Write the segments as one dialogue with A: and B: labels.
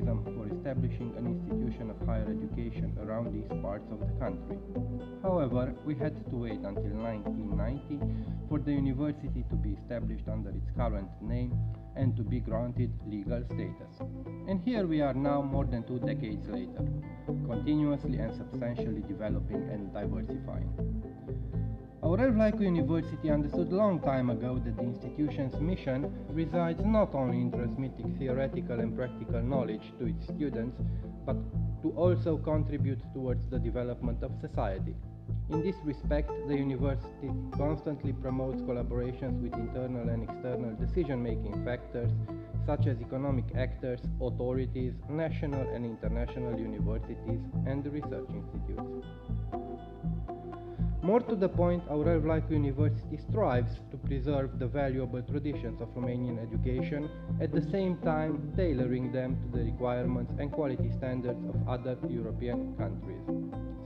A: for establishing an institution of higher education around these parts of the country. However, we had to wait until 1990 for the university to be established under its current name and to be granted legal status. And here we are now, more than 2 decades later, continuously and substantially developing and diversifying. Aurel Vlaicu University understood a long time ago that the institution's mission resides not only in transmitting theoretical and practical knowledge to its students, but to also contribute towards the development of society. In this respect, the university constantly promotes collaborations with internal and external decision-making factors, such as economic actors, authorities, national and international universities, and research institutes. More to the point, Aurel Vlaicu University strives to preserve the valuable traditions of Romanian education, at the same time tailoring them to the requirements and quality standards of other European countries.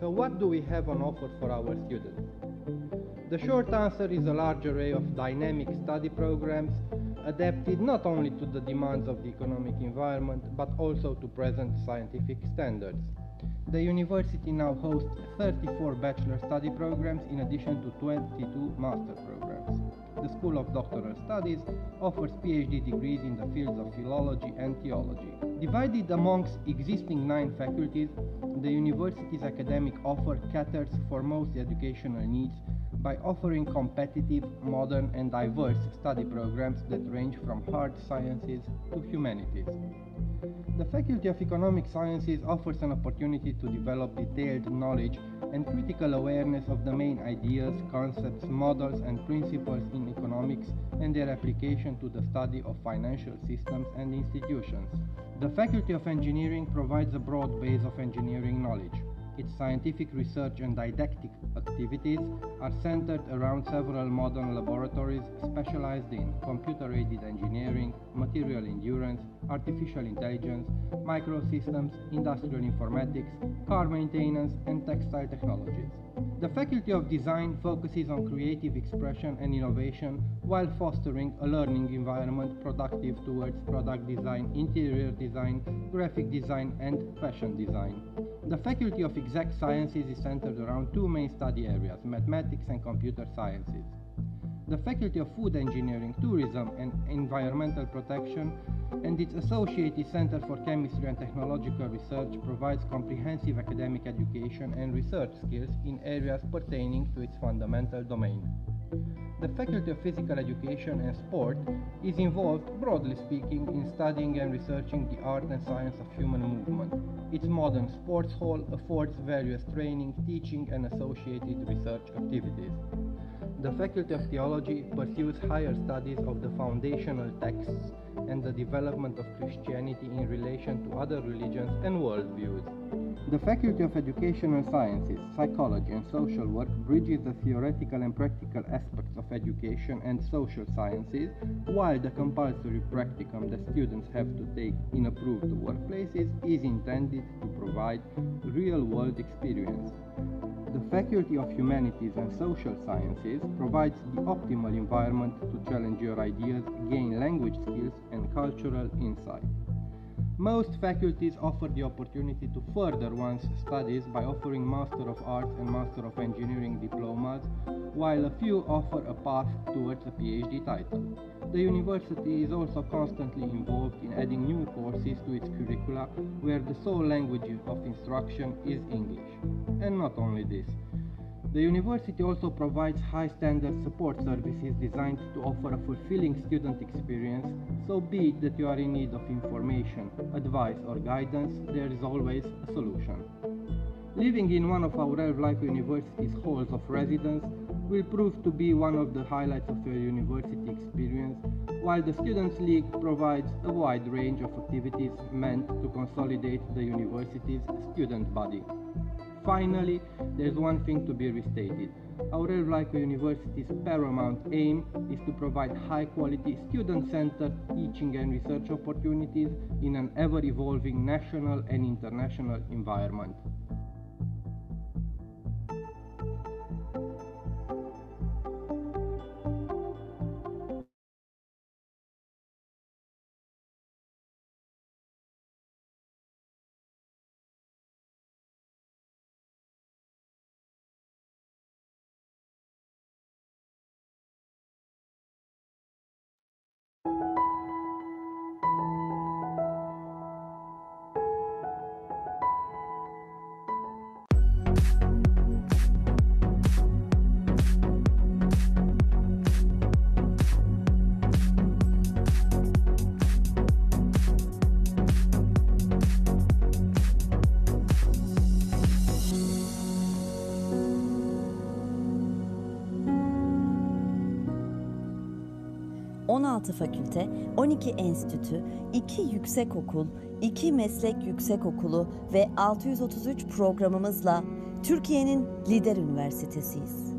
A: So what do we have on offer for our students? The short answer is a large array of dynamic study programs, adapted not only to the demands of the economic environment, but also to present scientific standards. The university now hosts 34 bachelor study programs in addition to 22 master programs. The School of Doctoral Studies offers PhD degrees in the fields of philology and theology. Divided amongst existing 9 faculties, the university's academic offer caters for most educational needs by offering competitive, modern and diverse study programs that range from hard sciences to humanities. The Faculty of Economic Sciences offers an opportunity to develop detailed knowledge and critical awareness of the main ideas, concepts, models and principles in economics and their application to the study of financial systems and institutions. The Faculty of Engineering provides a broad base of engineering knowledge. Its scientific research and didactic activities are centered around several modern laboratories specialized in computer-aided engineering, material endurance, artificial intelligence, microsystems, industrial informatics, car maintenance, and textile technologies. The Faculty of Design focuses on creative expression and innovation while fostering a learning environment productive towards product design, interior design, graphic design, and fashion design. The Faculty of Exact Sciences is centered around 2 main study areas, mathematics and computer sciences. The Faculty of Food Engineering, Tourism and Environmental Protection and its associated Center for Chemistry and Technological Research provides comprehensive academic education and research skills in areas pertaining to its fundamental domain. The Faculty of Physical Education and Sport is involved, broadly speaking, in studying and researching the art and science of human movement. Its modern sports hall affords various training, teaching and associated research activities. The Faculty of Theology pursues higher studies of the foundational texts and the development of Christianity in relation to other religions and worldviews. The Faculty of Educational Sciences, Psychology and Social Work bridges the theoretical and practical aspects of education and social sciences, while the compulsory practicum that students have to take in approved workplaces is intended to provide real-world experience. The Faculty of Humanities and Social Sciences provides the optimal environment to challenge your ideas, gain language skills and cultural insight. Most faculties offer the opportunity to further one's studies by offering Master of Arts and Master of Engineering diplomas, while a few offer a path towards a PhD title. The university is also constantly involved in adding new courses to its curricula, where the sole language of instruction is English. And not only this. The university also provides high-standard support services designed to offer a fulfilling student experience, so be it that you are in need of information, advice or guidance, there is always a solution. Living in one of Aurel Vlaicu University's halls of residence will prove to be one of the highlights of your university experience, while the Students' League provides a wide range of activities meant to consolidate the university's student body. Finally, there is one thing to be restated. Aurel Vlaicu University's paramount aim is to provide high-quality, student-centered teaching and research opportunities in an ever-evolving national and international environment.
B: 16 fakülte, 12 enstitü, 2 yüksekokul, 2 meslek yüksekokulu ve 633 programımızla Türkiye'nin lider üniversitesiyiz.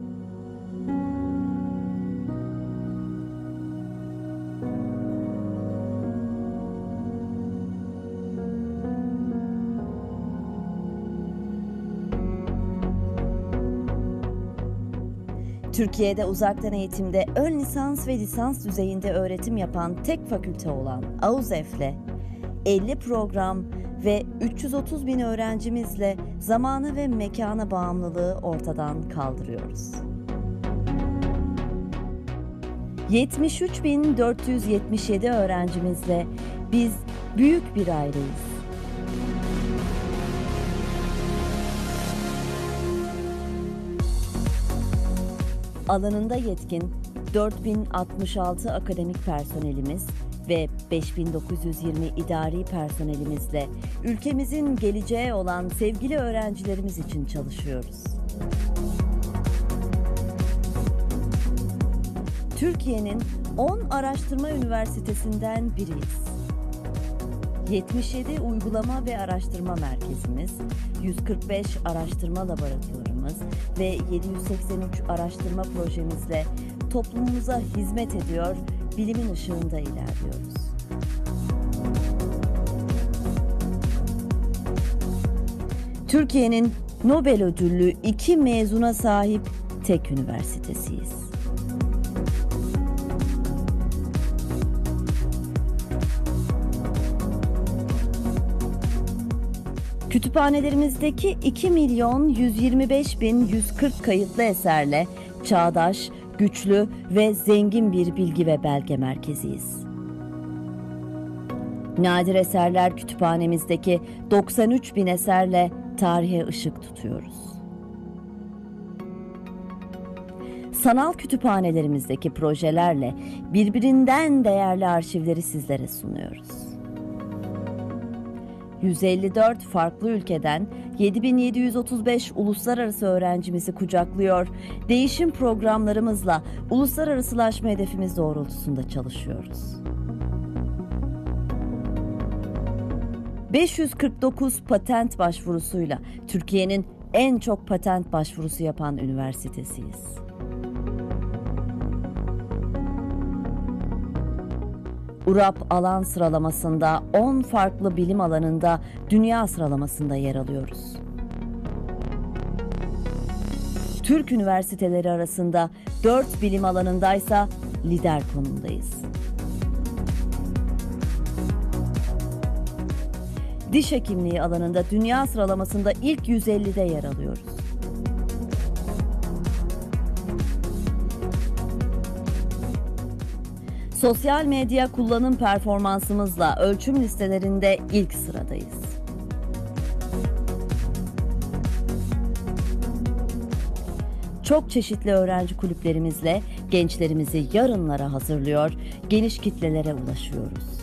B: Türkiye'de uzaktan eğitimde ön lisans ve lisans düzeyinde öğretim yapan tek fakülte olan AUZEF'le 50 program ve 330 bin öğrencimizle zamana ve mekana bağımlılığı ortadan kaldırıyoruz. 73.477 öğrencimizle biz büyük bir aileyiz. Alanında yetkin 4066 akademik personelimiz ve 5920 idari personelimizle ülkemizin geleceği olan sevgili öğrencilerimiz için çalışıyoruz. Türkiye'nin 10 araştırma üniversitesinden biriyiz. 77 uygulama ve araştırma merkezimiz, 145 araştırma laboratuvarımız ve 783 araştırma projemizle toplumumuza hizmet ediyor, bilimin ışığında ilerliyoruz. Türkiye'nin Nobel ödüllü 2 mezuna sahip tek üniversitesiyiz. Kütüphanelerimizdeki 2.125.140 kayıtlı eserle çağdaş, güçlü ve zengin bir bilgi ve belge merkeziyiz. Nadir Eserler Kütüphanemizdeki 93.000 eserle tarihe ışık tutuyoruz. Sanal kütüphanelerimizdeki projelerle birbirinden değerli arşivleri sizlere sunuyoruz. 154 farklı ülkeden 7735 uluslararası öğrencimizi kucaklıyor, değişim programlarımızla uluslararasılaşma hedefimiz doğrultusunda çalışıyoruz. 549 patent başvurusuyla Türkiye'nin en çok patent başvurusu yapan üniversitesiyiz. URAP alan sıralamasında 10 farklı bilim alanında dünya sıralamasında yer alıyoruz. Türk üniversiteleri arasında 4 bilim alanındaysa lider konumdayız. Diş hekimliği alanında dünya sıralamasında ilk 150'de yer alıyoruz. Sosyal medya kullanım performansımızla ölçüm listelerinde ilk sıradayız. Çok çeşitli öğrenci kulüplerimizle gençlerimizi yarınlara hazırlıyor, geniş kitlelere ulaşıyoruz.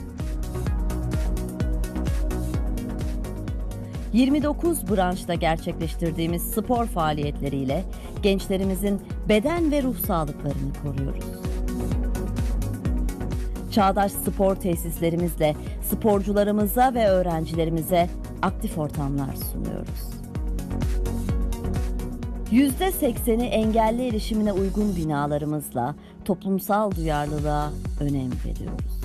B: 29 branşta gerçekleştirdiğimiz spor faaliyetleriyle gençlerimizin beden ve ruh sağlıklarını koruyoruz. Çağdaş spor tesislerimizle sporcularımıza ve öğrencilerimize aktif ortamlar sunuyoruz. %80'i engelli erişimine uygun binalarımızla toplumsal duyarlılığa önem veriyoruz.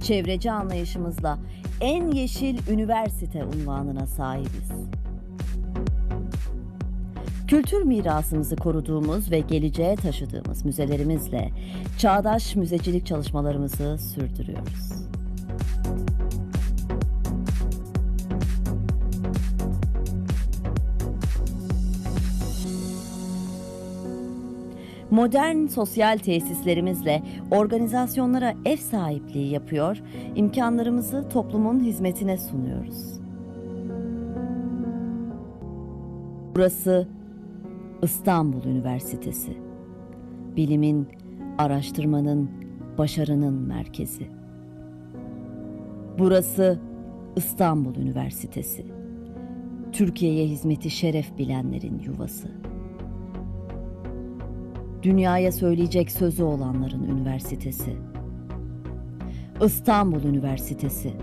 B: Çevreci anlayışımızla en yeşil üniversite unvanına sahibiz. Kültür mirasımızı koruduğumuz ve geleceğe taşıdığımız müzelerimizle çağdaş müzecilik çalışmalarımızı sürdürüyoruz. Modern sosyal tesislerimizle organizasyonlara ev sahipliği yapıyor, imkanlarımızı toplumun hizmetine sunuyoruz. Burası İstanbul Üniversitesi. Bilimin, araştırmanın, başarının merkezi. Burası İstanbul Dünyaya söyleyecek sözü olanların üniversitesi. İstanbul Üniversitesi.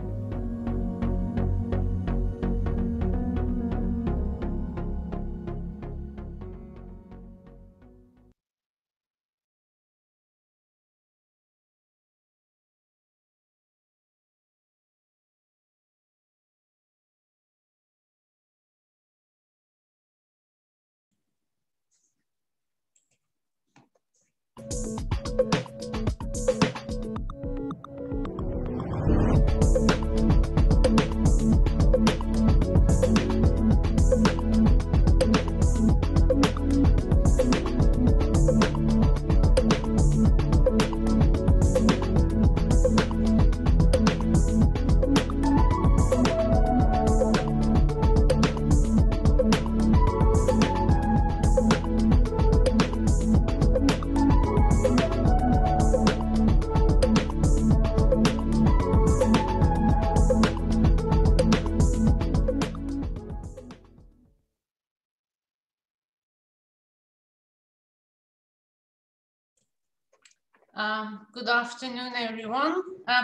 C: Good afternoon, everyone.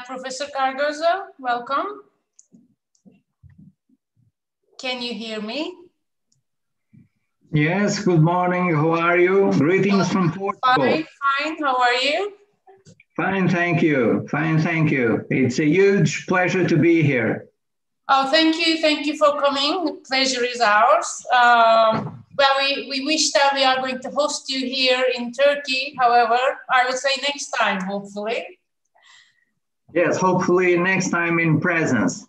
C: Professor Cardozo, welcome. Can you hear me?
D: Yes, good morning. How are you? Greetings from Portugal.
C: Fine. How are you?
D: Fine, thank you. Fine, thank you. It's a huge pleasure to be here.
C: Oh, thank you. Thank you for coming. The pleasure is ours. Well, we wish that we are going to host you here in Turkey. However, I would say next time, hopefully.
D: Yes, hopefully next time in presence.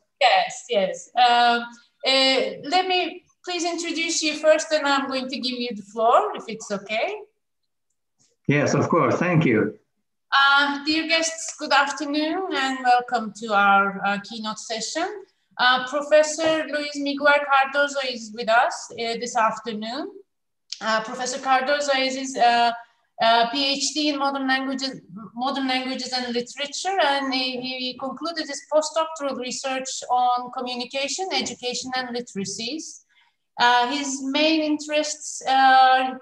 C: Yes. Let me please introduce you first, and I'm going to give you the floor, if it's okay.
D: Yes, of course. Thank you.
C: Dear guests, good afternoon and welcome to our keynote session. Professor Luis Miguel Cardozo is with us this afternoon. Professor Cardozo is his PhD in modern languages and literature, and he concluded his postdoctoral research on communication, education, and literacies. His main interests,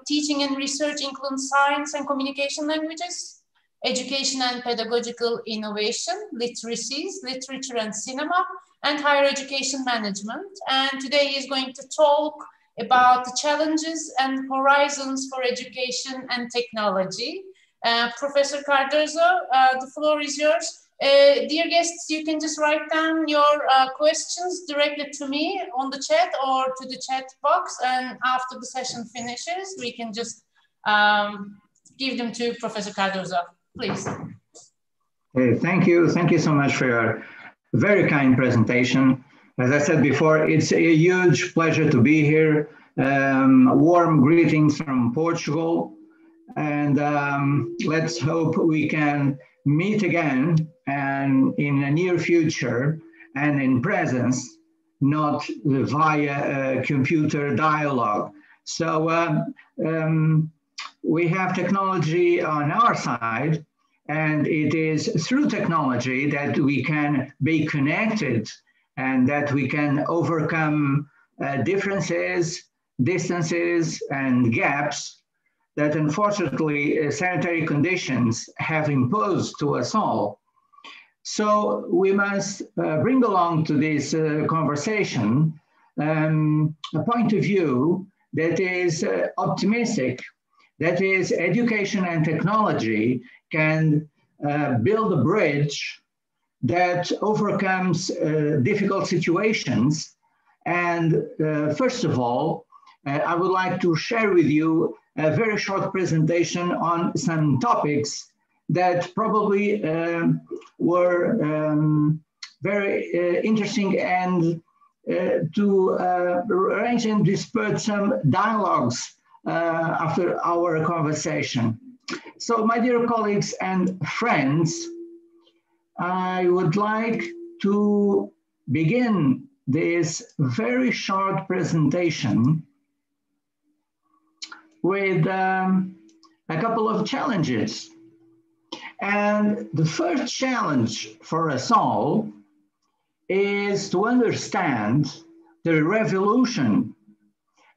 C: teaching and research, include science and communication languages, education and pedagogical innovation, literacies, literature and cinema, and higher education management. And today he's going to talk about the challenges and horizons for education and technology. Professor Cardozo, the floor is yours. Dear guests, you can just write down your questions directly to me on the chat or to the chat box, and after the session finishes, we can just give them to Professor Cardozo, please.
D: Hey, thank you. Thank you so much for your very kind presentation. As I said before, it's a huge pleasure to be here. Warm greetings from Portugal. And let's hope we can meet again and in the near future and in presence, not via computer dialogue. So we have technology on our side, and it is through technology that we can be connected and that we can overcome differences, distances, and gaps that unfortunately sanitary conditions have imposed to us all. So we must bring along to this conversation a point of view that is optimistic, that is education and technology can build a bridge that overcomes difficult situations. And first of all, I would like to share with you a very short presentation on some topics that probably were very interesting, and to arrange and disperse some dialogues after our conversation. So my dear colleagues and friends, I would like to begin this very short presentation with a couple of challenges. And the first challenge for us all is to understand the revolution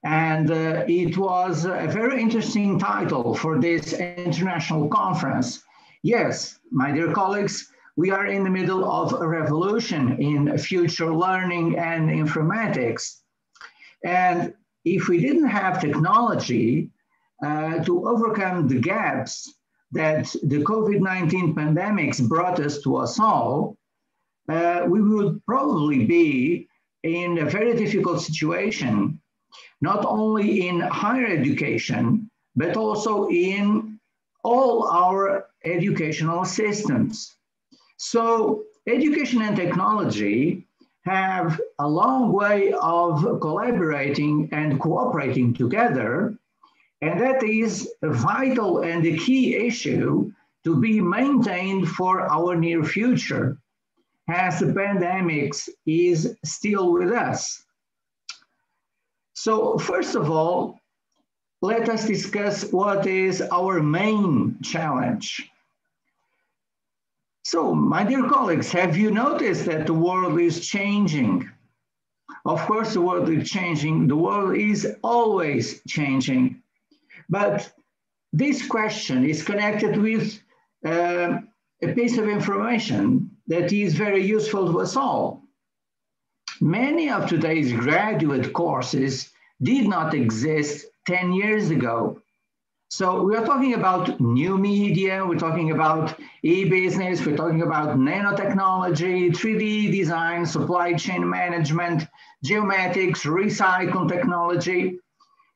D: And it was a very interesting title for this international conference. Yes, my dear colleagues, we are in the middle of a revolution in future learning and informatics. And if we didn't have technology to overcome the gaps that the COVID-19 pandemics brought us to us all, we would probably be in a very difficult situation, not only in higher education, but also in all our educational systems. So education and technology have a long way of collaborating and cooperating together, and that is a vital and a key issue to be maintained for our near future, as the pandemic is still with us. So first of all, let us discuss what is our main challenge. So, my dear colleagues, have you noticed that the world is changing? Of course, the world is changing. The world is always changing. But this question is connected with a piece of information that is very useful to us all. Many of today's graduate courses did not exist 10 years ago. So we are talking about new media, we're talking about e-business, we're talking about nanotechnology, 3D design, supply chain management, geomatics, recycle technology.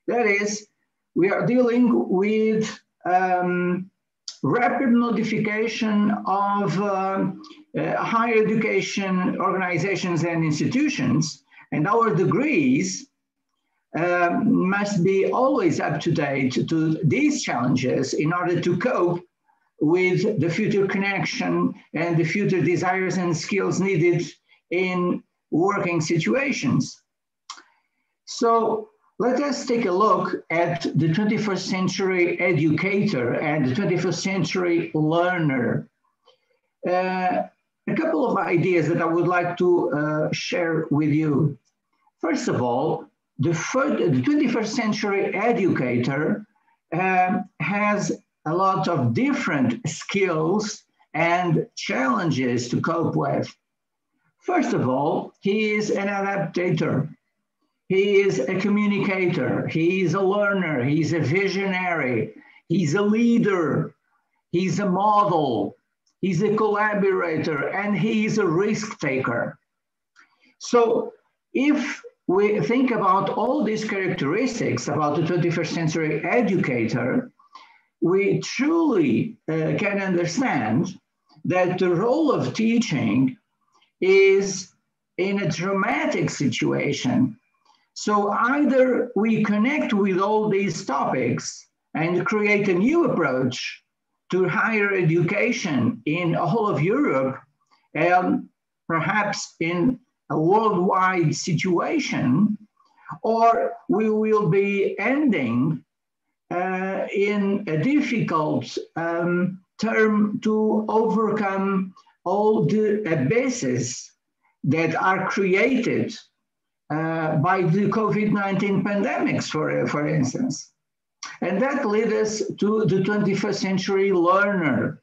D: That is, we are dealing with rapid modification of higher education organizations and institutions, and our degrees must be always up to date to these challenges in order to cope with the future connection and the future desires and skills needed in working situations. So let us take a look at the 21st century educator and the 21st century learner. A couple of ideas that I would like to share with you. First of all, the 21st century educator has a lot of different skills and challenges to cope with. First of all, he is an adapter. He is a communicator. He is a learner. He's a visionary. He's a leader. He's a model. He's a collaborator, and he's a risk taker. So if we think about all these characteristics about the 21st century educator, we truly can understand that the role of teaching is in a dramatic situation. So either we connect with all these topics and create a new approach to higher education in all of Europe, and perhaps in a worldwide situation, or we will be ending in a difficult term to overcome all the abysses that are created by the COVID-19 pandemics, for instance. And that leads us to the 21st century learner.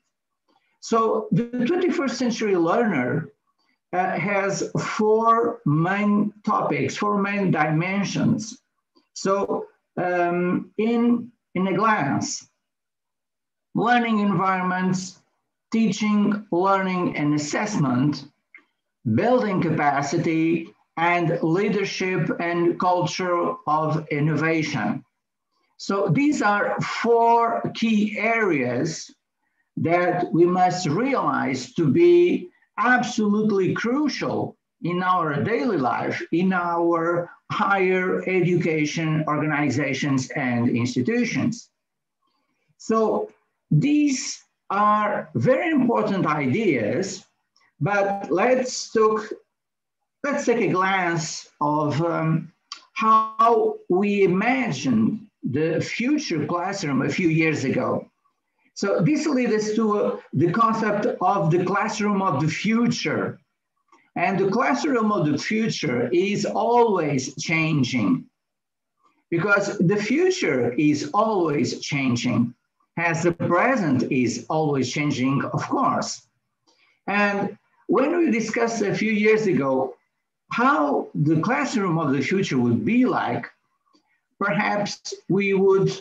D: So the 21st century learner has four main topics, four main dimensions. So in a glance, learning environments, teaching, learning and assessment, building capacity, and leadership and culture of innovation. So these are four key areas that we must realize to be absolutely crucial in our daily life, in our higher education organizations and institutions. So these are very important ideas, but let's take a glance of how we imagined the future classroom a few years ago. So this leads us to the concept of the classroom of the future. And the classroom of the future is always changing. because the future is always changing, as the present is always changing, of course. And when we discussed a few years ago how the classroom of the future would be like, perhaps we would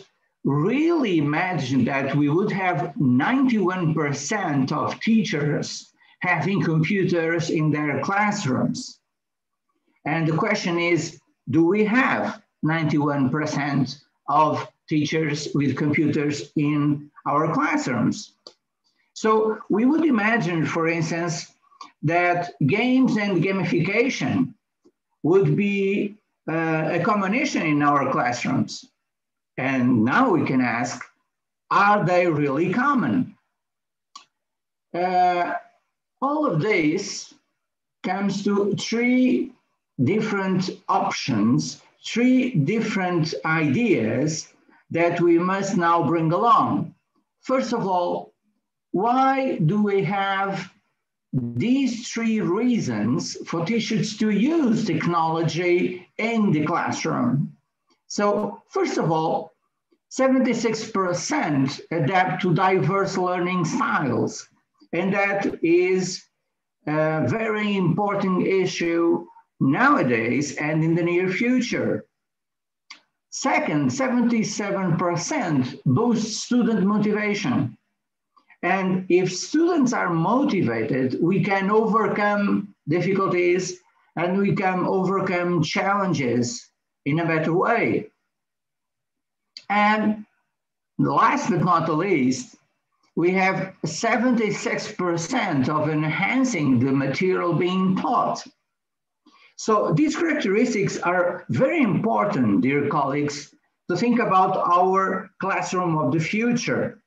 D: really imagine that we would have 91% of teachers having computers in their classrooms. And the question is, do we have 91% of teachers with computers in our classrooms? So we would imagine, for instance, that games and gamification would be a combination in our classrooms. And now we can ask, are they really common? All of this comes to three different options, three different ideas that we must now bring along. First of all, why do we have these three reasons for teachers to use technology in the classroom? So first of all, 76% adapt to diverse learning styles, and that is a very important issue nowadays and in the near future. Second, 77% boost student motivation. And if students are motivated, we can overcome difficulties and we can overcome challenges in a better way. And last but not the least, we have 76% of enhancing the material being taught. So these characteristics are very important, dear colleagues, to think about our classroom of the future.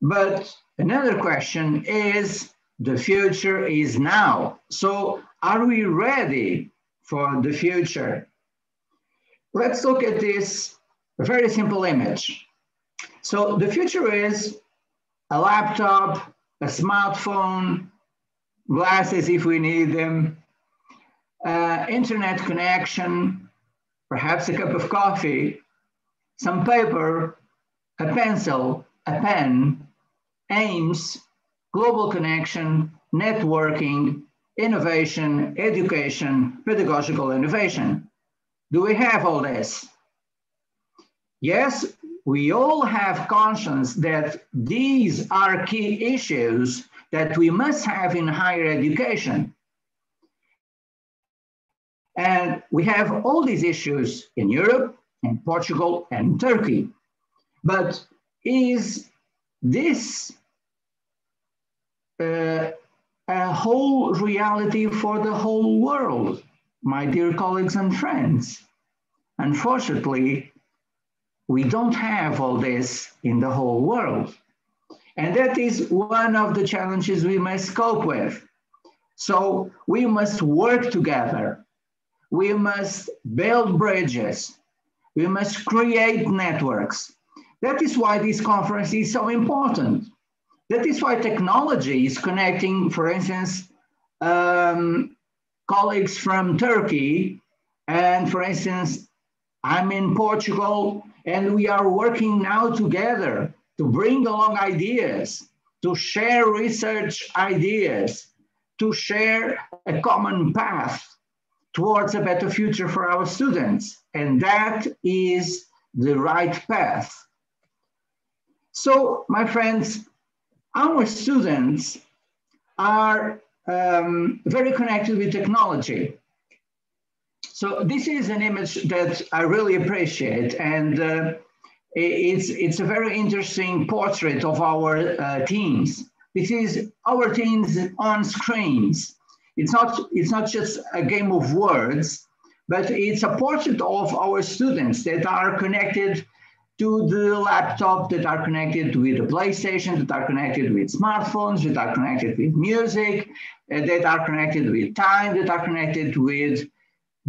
D: But another question is, the future is now. So are we ready for the future? Let's look at this very simple image. So the future is a laptop, a smartphone, glasses if we need them, internet connection, perhaps a cup of coffee, some paper, a pencil, a pen, aims, global connection, networking, innovation, education, pedagogical innovation. Do we have all this? Yes, we all have conscience that these are key issues that we must have in higher education. And we have all these issues in Europe, in Portugal, and Turkey. But is this a whole reality for the whole world, my dear colleagues and friends? Unfortunately, we don't have all this in the whole world. And that is one of the challenges we must cope with. So we must work together. We must build bridges. We must create networks. That is why this conference is so important. That is why technology is connecting, for instance, colleagues from Turkey. And for instance, I'm in Portugal, and we are working now together to bring along ideas, to share research ideas, to share a common path towards a better future for our students. And that is the right path. So, my friends, our students are very connected with technology. So this is an image that I really appreciate, and it's a very interesting portrait of our teens. This is our teens on screens. It's not just a game of words, but it's a portrait of our students that are connected to the laptop, that are connected with the PlayStation, that are connected with smartphones, that are connected with music, that are connected with time, that are connected with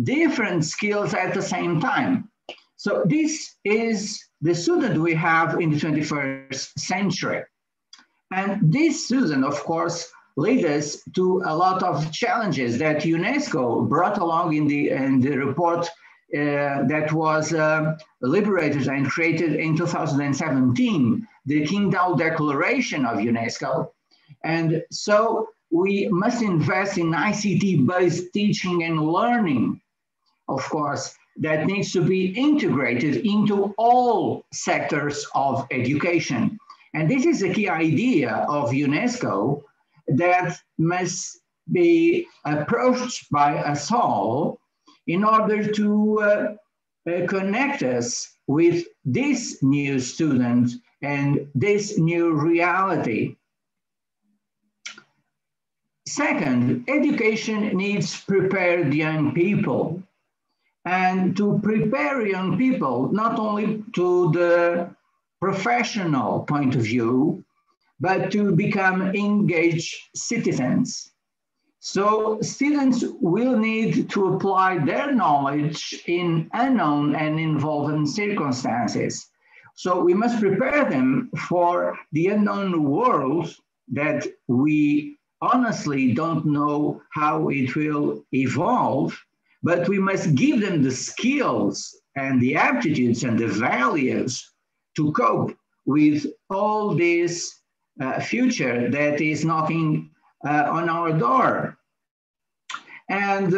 D: different skills at the same time. So this is the student we have in the 21st century. And this student, of course, lead us to a lot of challenges that UNESCO brought along in the report that was liberated and created in 2017, the KEYNOTE Declaration of UNESCO. And so we must invest in ICT-based teaching and learning, of course, that needs to be integrated into all sectors of education. And this is a key idea of UNESCO that must be approached by us all in order to connect us with this new student and this new reality. Second, education needs prepared young people. And to prepare young people, not only to the professional point of view, but to become engaged citizens. So students will need to apply their knowledge in unknown and involving circumstances. So we must prepare them for the unknown world that we honestly don't know how it will evolve, but we must give them the skills and the aptitudes and the values to cope with all this future that is knocking on our door. And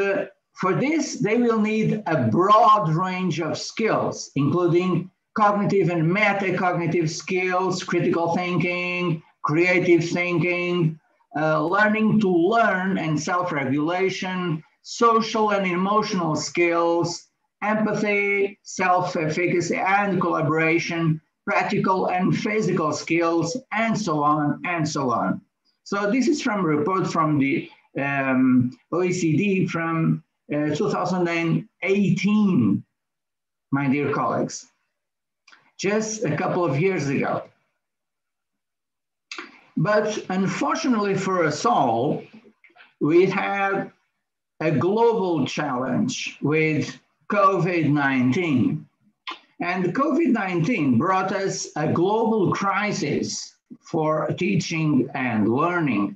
D: for this, they will need a broad range of skills, including cognitive and metacognitive skills, critical thinking, creative thinking, learning to learn and self-regulation, social and emotional skills, empathy, self-efficacy and collaboration, practical and physical skills, and so on and so on. So this is from a report from the OECD from 2018, my dear colleagues, just a couple of years ago. But unfortunately for us all, we have a global challenge with COVID-19. And COVID-19 brought us a global crisis for teaching and learning.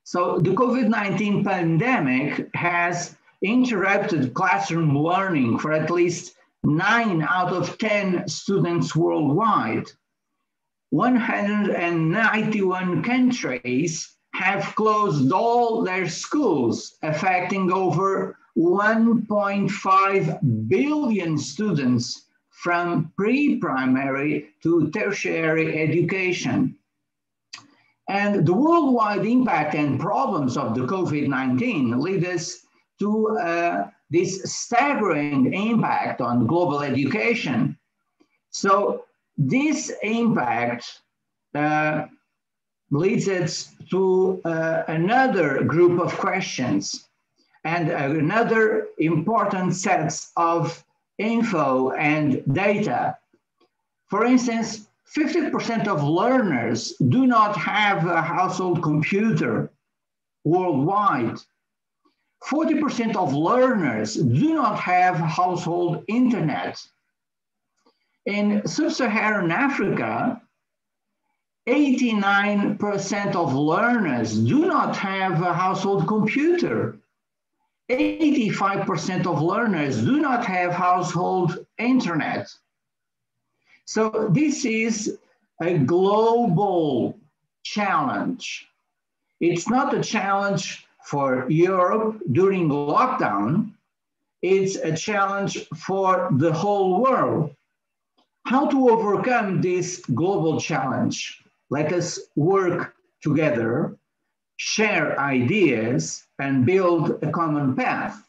D: So the COVID-19 pandemic has interrupted classroom learning for at least 9 out of 10 students worldwide. 191 countries have closed all their schools, affecting over 1.5 billion students from pre-primary to tertiary education. And the worldwide impact and problems of the COVID-19 lead us to this staggering impact on global education. So this impact leads us to another group of questions and another important sets of info and data. For instance, 50% of learners do not have a household computer worldwide. 40% of learners do not have household internet. In sub-Saharan Africa, 89% of learners do not have a household computer. 85% of learners do not have household internet. So this is a global challenge. It's not a challenge for Europe during lockdown. It's a challenge for the whole world. How to overcome this global challenge? Let us work together, share ideas, and build a common path.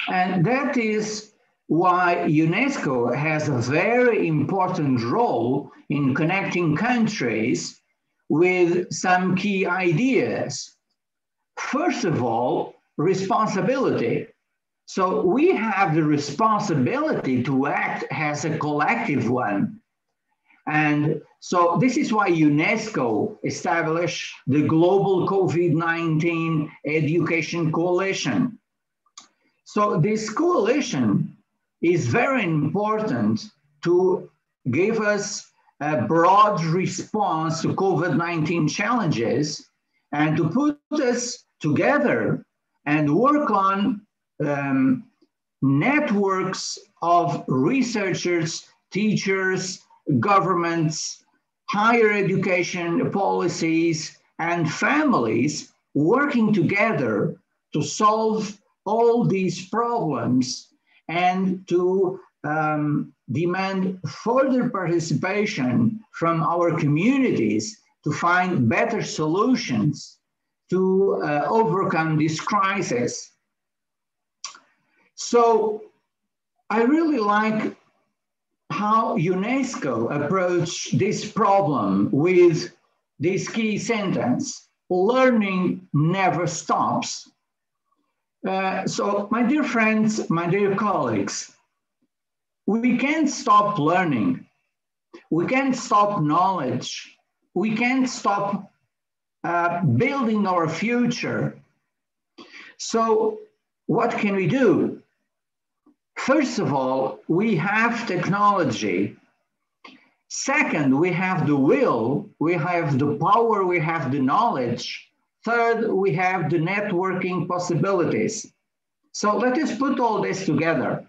D: And that is why UNESCO has a very important role in connecting countries with some key ideas. First of all, responsibility. So we have the responsibility to act as a collective one. And so this is why UNESCO established the Global COVID-19 Education Coalition. So this coalition is very important to give us a broad response to COVID-19 challenges and to put us together and work on networks of researchers, teachers, governments, higher education policies, and families working together to solve all these problems and to demand further participation from our communities to find better solutions to overcome this crisis. So I really like how UNESCO approached this problem with this key sentence: learning never stops. So my dear friends, my dear colleagues, we can't stop learning. We can't stop knowledge. We can't stop building our future. So what can we do? First of all, we have technology. Second, we have the will, we have the power, we have the knowledge. Third, we have the networking possibilities. So let us put all this together.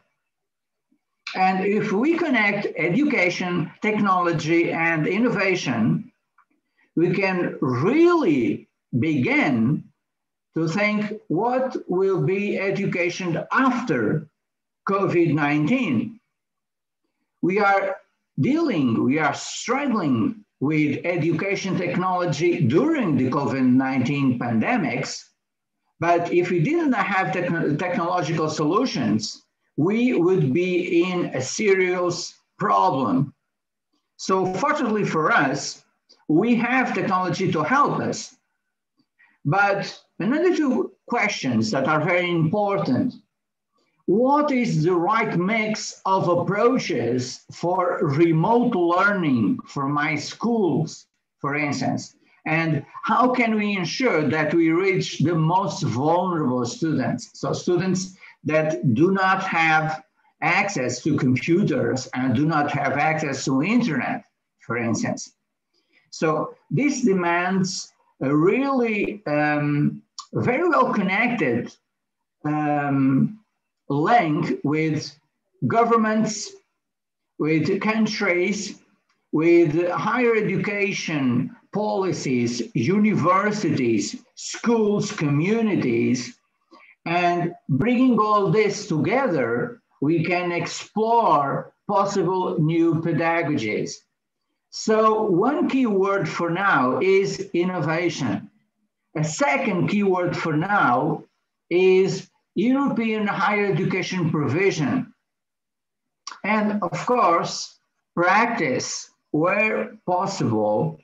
D: And if we connect education, technology, and innovation, we can really begin to think what will be education after COVID-19. We are struggling with education technology during the COVID-19 pandemics, but if we didn't have technological solutions, we would be in a serious problem. So fortunately for us, we have technology to help us. But another two questions that are very important. What is the right mix of approaches for remote learning for my schools, for instance? And how can we ensure that we reach the most vulnerable students? So students that do not have access to computers and do not have access to internet, for instance. So this demands a really very well connected link with governments, with countries, with higher education policies, universities, schools, communities, and bringing all this together, we can explore possible new pedagogies. So one key word for now is innovation. A second key word for now is European higher education provision. And of course, practice where possible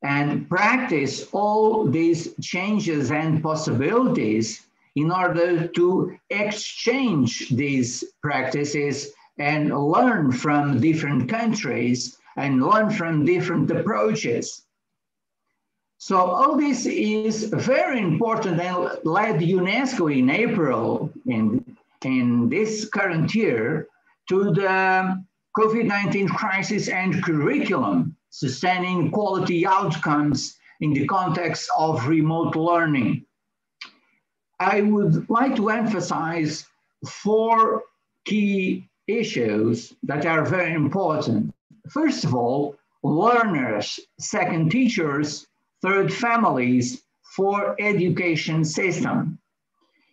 D: and practice all these changes and possibilities in order to exchange these practices and learn from different countries and learn from different approaches. So all this is very important and led UNESCO in April in this current year to the COVID-19 crisis and curriculum, sustaining quality outcomes in the context of remote learning. I would like to emphasize 4 key issues that are very important. First of all, learners. Second, teachers. Third, families. 4, education system.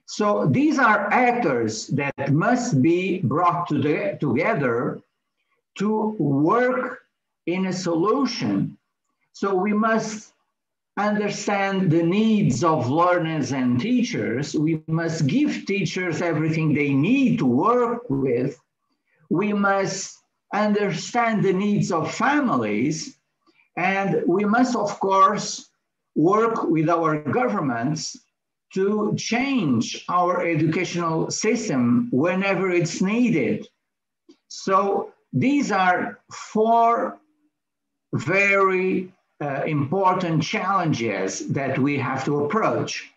D: So these are actors that must be brought together to work in a solution. So we must understand the needs of learners and teachers. We must give teachers everything they need to work with. We must understand the needs of families. And we must, of course, work with our governments to change our educational system whenever it's needed. So these are 4 very important challenges that we have to approach.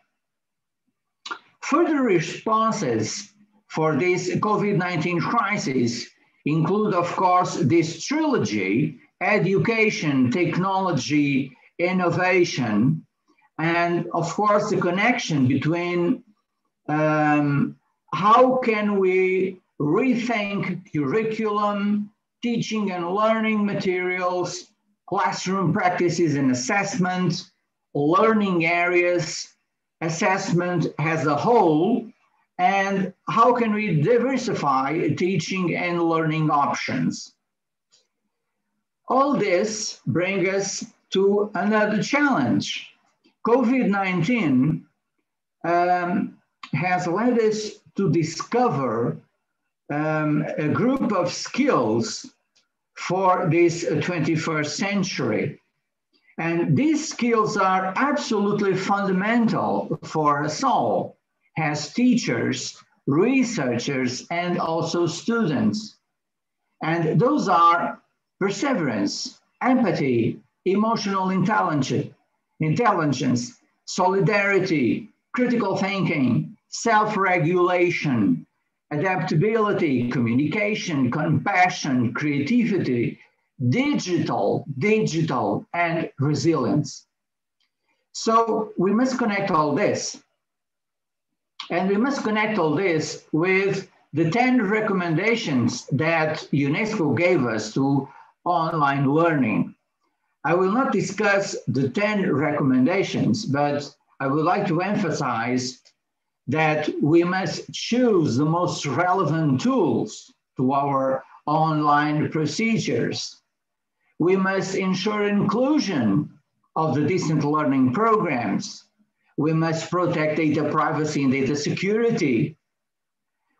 D: Further responses for this COVID-19 crisis include, of course, this trilogy: education, technology, innovation, and of course the connection between how can we rethink curriculum, teaching and learning materials, classroom practices and assessment, learning areas, assessment as a whole, and how can we diversify teaching and learning options? All this brings us to another challenge. COVID-19 has led us to discover a group of skills for this 21st century. And these skills are absolutely fundamental for us all as teachers, researchers, and also students. And those are perseverance, empathy, emotional intelligence, solidarity, critical thinking, self-regulation, adaptability, communication, compassion, creativity, digital, and resilience. So we must connect all this. And we must connect all this with the 10 recommendations that UNESCO gave us to online learning. I will not discuss the 10 recommendations, but I would like to emphasize that we must choose the most relevant tools to our online procedures. We must ensure inclusion of the distant learning programs. We must protect data privacy and data security.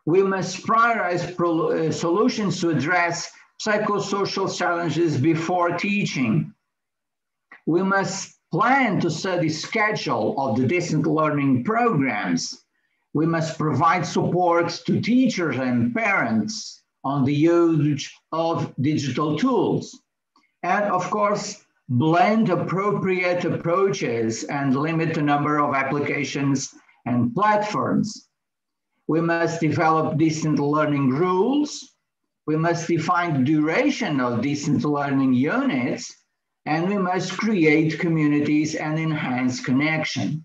D: We must prioritize solutions to address psychosocial challenges before teaching. We must plan to study schedule of the distant learning programs. We must provide support to teachers and parents on the use of digital tools. And of course, blend appropriate approaches and limit the number of applications and platforms. We must develop distant learning rules. We must define the duration of distant learning units, and we must create communities and enhance connection.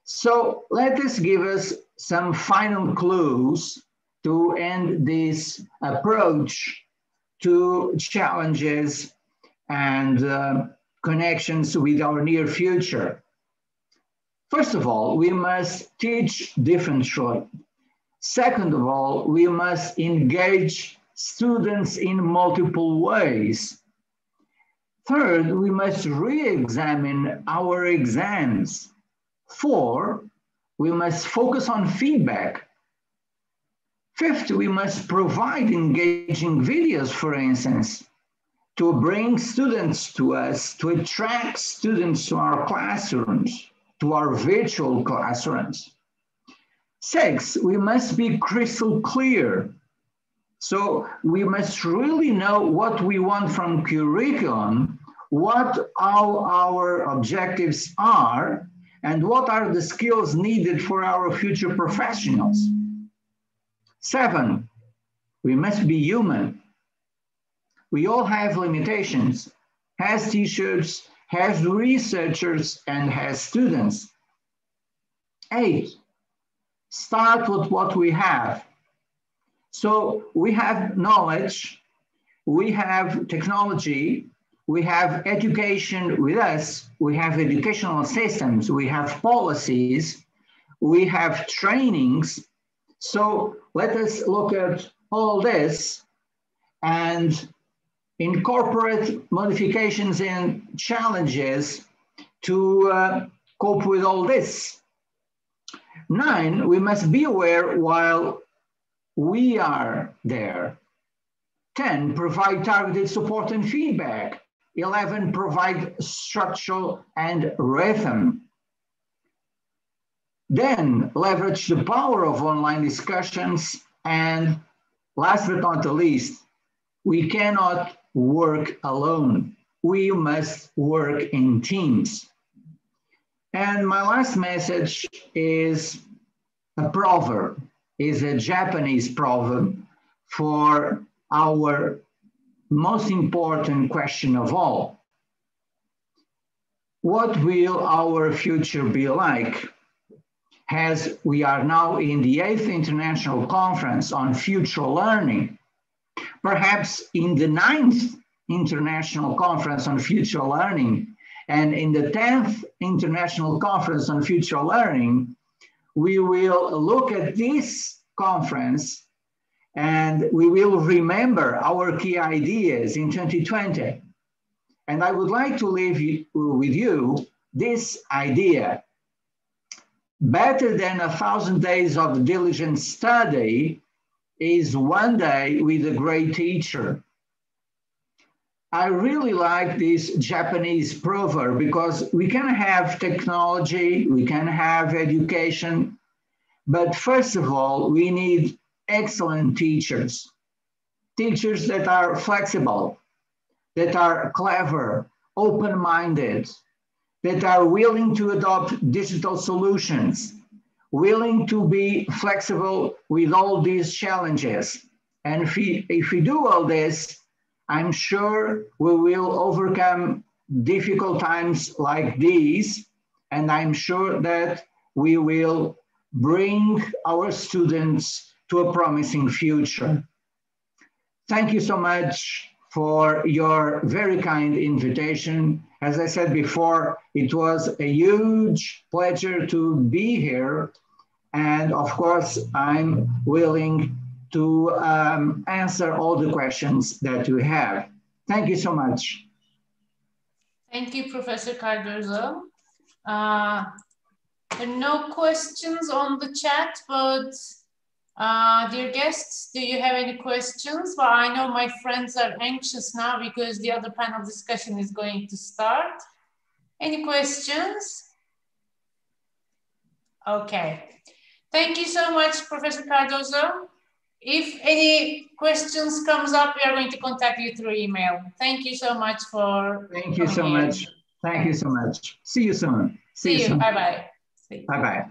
D: So let us give us some final clues to end this approach to challenges and connections with our near future. First of all, we must teach differently. Second of all, we must engage students in multiple ways. Third, we must re-examine our exams. 4, we must focus on feedback. 5th, we must provide engaging videos, for instance, to bring students to us, to attract students to our classrooms, to our virtual classrooms. 6, we must be crystal clear. So we must really know what we want from curriculum, what all our objectives are, and what are the skills needed for our future professionals. 7, we must be human. We all have limitations, as teachers, as researchers, and as students. 8, start with what we have. So we have knowledge, we have technology, we have education with us, we have educational systems, we have policies, we have trainings. So let us look at all this and incorporate modifications and challenges to cope with all this. 9, we must be aware while we are there. 10, provide targeted support and feedback. 11, provide structure and rhythm. Then leverage the power of online discussions. And last but not the least, we cannot work alone. We must work in teams. And my last message is a proverb, is a Japanese proverb for our most important question of all. What will our future be like? as we are now in the 8th International Conference on Future Learning, perhaps in the 9th International Conference on Future Learning, and in the 10th International Conference on Future Learning, we will look at this conference and we will remember our key ideas in 2020. And I would like to leave with you this idea. Better than 1,000 days of diligent study is one day with a great teacher. I really like this Japanese proverb because we can have technology, we can have education, but first of all, we need excellent teachers. Teachers that are flexible, that are clever, open-minded, that are willing to adopt digital solutions, willing to be flexible with all these challenges. And if we do all this, I'm sure we will overcome difficult times like these, and I'm sure that we will bring our students to a promising future. Thank you so much for your very kind invitation. As I said before, it was a huge pleasure to be here. And of course, I'm willing to answer all the questions that you have. Thank you so much.
C: Thank you, Professor Cardozo. There are no questions on the chat, but dear guests, do you have any questions? Well, I know my friends are anxious now because the other panel discussion is going to start. Any questions? Okay. Thank you so much, Professor Cardozo. If any questions comes up, we are going to contact you through email. Thank you so much for
D: Thank you so much. Thank you so much. See you soon.
C: See you. Bye-bye.
D: Bye-bye.